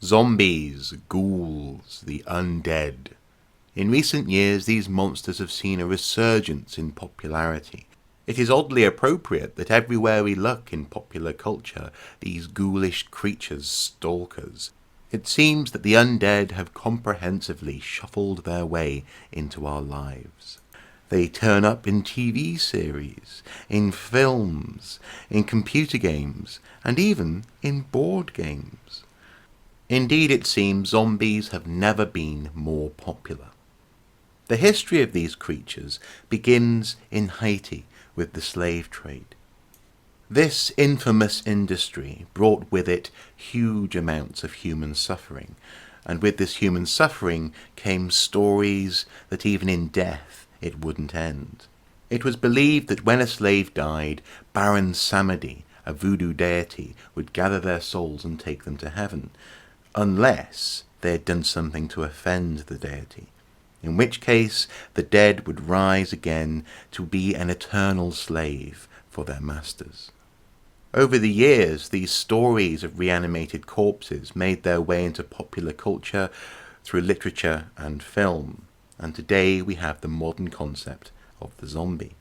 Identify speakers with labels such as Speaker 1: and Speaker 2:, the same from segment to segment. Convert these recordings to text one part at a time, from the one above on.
Speaker 1: Zombies, ghouls, the undead. In recent years, these monsters have seen a resurgence in popularity. It is oddly appropriate that everywhere we look in popular culture, these ghoulish creatures stalk us. It seems that the undead have comprehensively shuffled their way into our lives. They turn up in TV series, in films, in computer games, and even in board games. Indeed, it seems zombies have never been more popular. The history of these creatures begins in Haiti with the slave trade. This infamous industry brought with it huge amounts of human suffering, and with this human suffering came stories that even in death it wouldn't end. It was believed that when a slave died, Baron Samedi, a voodoo deity, would gather their souls and take them to heaven, unless they had done something to offend the deity, in which case the dead would rise again to be an eternal slave for their masters. Over the years, these stories of reanimated corpses made their way into popular culture through literature and film, and today we have the modern concept of the zombie.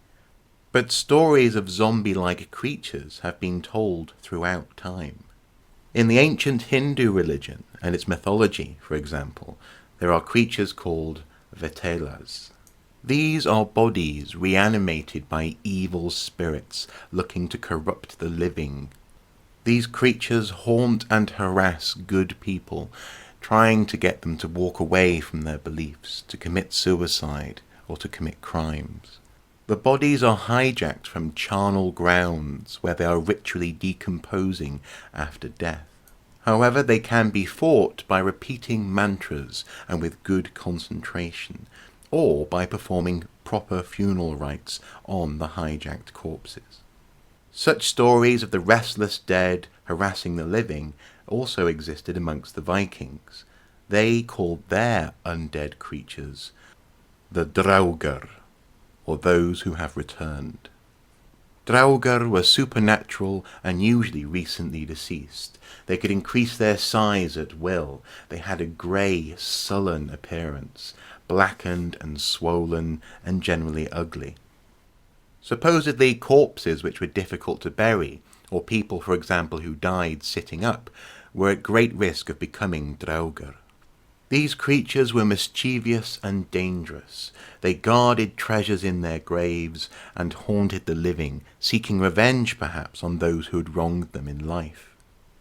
Speaker 1: But stories of zombie-like creatures have been told throughout time. In the ancient Hindu religion and its mythology, for example, there are creatures called vetelas. These are bodies reanimated by evil spirits looking to corrupt the living. These creatures haunt and harass good people, trying to get them to walk away from their beliefs, to commit suicide, or to commit crimes. The bodies are hijacked from charnel grounds where they are ritually decomposing after death. However, they can be fought by repeating mantras and with good concentration, or by performing proper funeral rites on the hijacked corpses. Such stories of the restless dead harassing the living also existed amongst the Vikings. They called their undead creatures the Draugr, or those who have returned. Draugr were supernatural and usually recently deceased. They could increase their size at will. They had a grey, sullen appearance, blackened and swollen and generally ugly. Supposedly corpses which were difficult to bury, or people, for example, who died sitting up, were at great risk of becoming Draugr. These creatures were mischievous and dangerous. They guarded treasures in their graves and haunted the living, seeking revenge perhaps on those who had wronged them in life.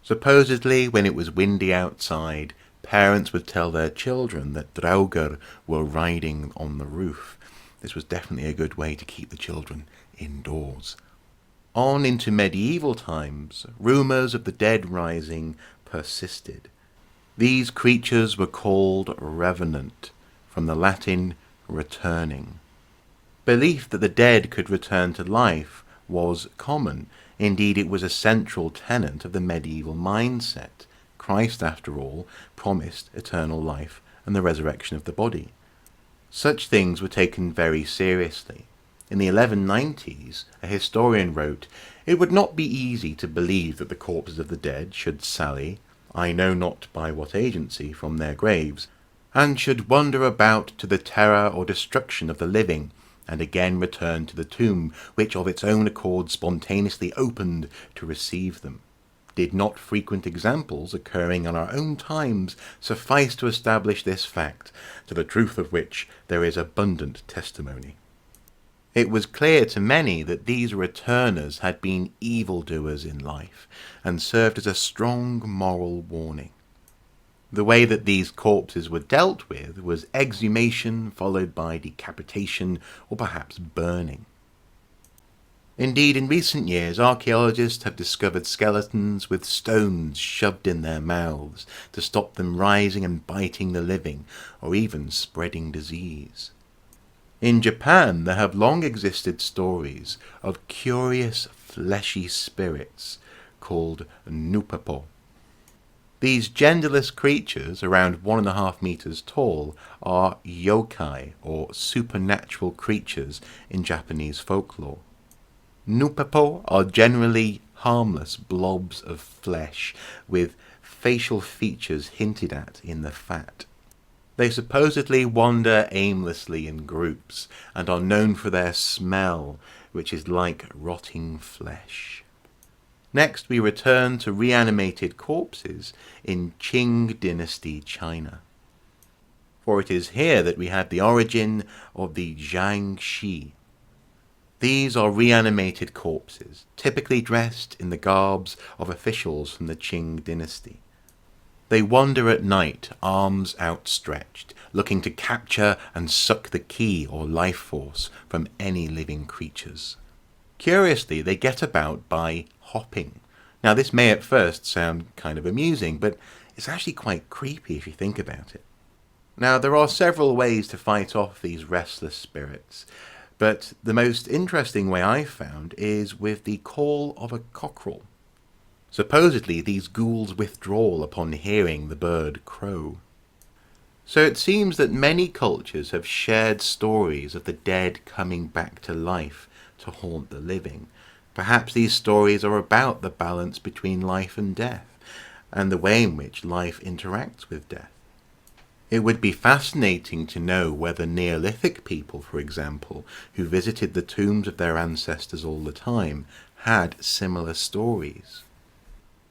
Speaker 1: Supposedly, when it was windy outside, parents would tell their children that Draugr were riding on the roof. This was definitely a good way to keep the children indoors. On into medieval times, rumours of the dead rising persisted. These creatures were called revenant, from the Latin returning. Belief that the dead could return to life was common. Indeed, it was a central tenet of the medieval mindset. Christ, after all, promised eternal life and the resurrection of the body. Such things were taken very seriously. In the 1190s, a historian wrote, "It would not be easy to believe that the corpses of the dead should sally, I know not by what agency, from their graves, and should wander about to the terror or destruction of the living, and again return to the tomb, which of its own accord spontaneously opened to receive them. Did not frequent examples occurring in our own times suffice to establish this fact, to the truth of which there is abundant testimony?" It was clear to many that these returners had been evildoers in life, and served as a strong moral warning. The way that these corpses were dealt with was exhumation followed by decapitation or perhaps burning. Indeed, in recent years, archaeologists have discovered skeletons with stones shoved in their mouths to stop them rising and biting the living, or even spreading disease. In Japan, there have long existed stories of curious fleshy spirits called nupapo. These genderless creatures, around 1.5 meters tall, are yokai, or supernatural creatures in Japanese folklore. Nupapo are generally harmless blobs of flesh with facial features hinted at in the fat. They supposedly wander aimlessly in groups and are known for their smell, which is like rotting flesh. Next, we return to reanimated corpses in Qing dynasty China. For it is here that we have the origin of the Jiangshi. These are reanimated corpses, typically dressed in the garbs of officials from the Qing dynasty. They wander at night, arms outstretched, looking to capture and suck the ki or life force from any living creatures. Curiously, they get about by hopping. Now, this may at first sound kind of amusing, but it's actually quite creepy if you think about it. Now, there are several ways to fight off these restless spirits, but the most interesting way I've found is with the call of a cockerel. Supposedly, these ghouls withdraw upon hearing the bird crow. So it seems that many cultures have shared stories of the dead coming back to life to haunt the living. Perhaps these stories are about the balance between life and death, and the way in which life interacts with death. It would be fascinating to know whether Neolithic people, for example, who visited the tombs of their ancestors all the time, had similar stories.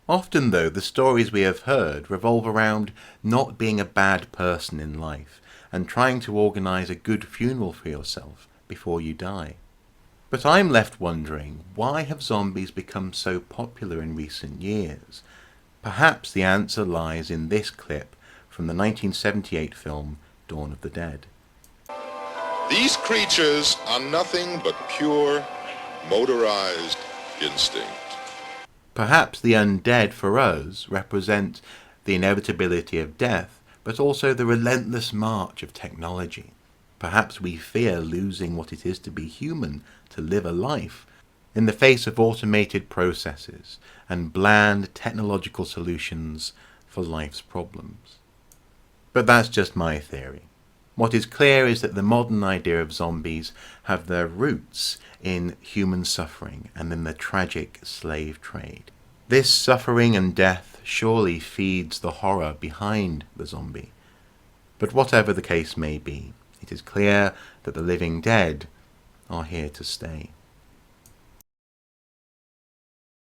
Speaker 1: Often, though, the stories we have heard revolve around not being a bad person in life and trying to organise a good funeral for yourself before you die. But I'm left wondering, why have zombies become so popular in recent years? Perhaps the answer lies in this clip from the 1978 film Dawn of the Dead.
Speaker 2: These creatures are nothing but pure, motorized instinct.
Speaker 1: Perhaps the undead for us represent the inevitability of death, but also the relentless march of technology. Perhaps we fear losing what it is to be human, to live a life, in the face of automated processes and bland technological solutions for life's problems. But that's just my theory. What is clear is that the modern idea of zombies have their roots in human suffering and in the tragic slave trade. This suffering and death surely feeds the horror behind the zombie. But whatever the case may be, it is clear that the living dead are here to stay.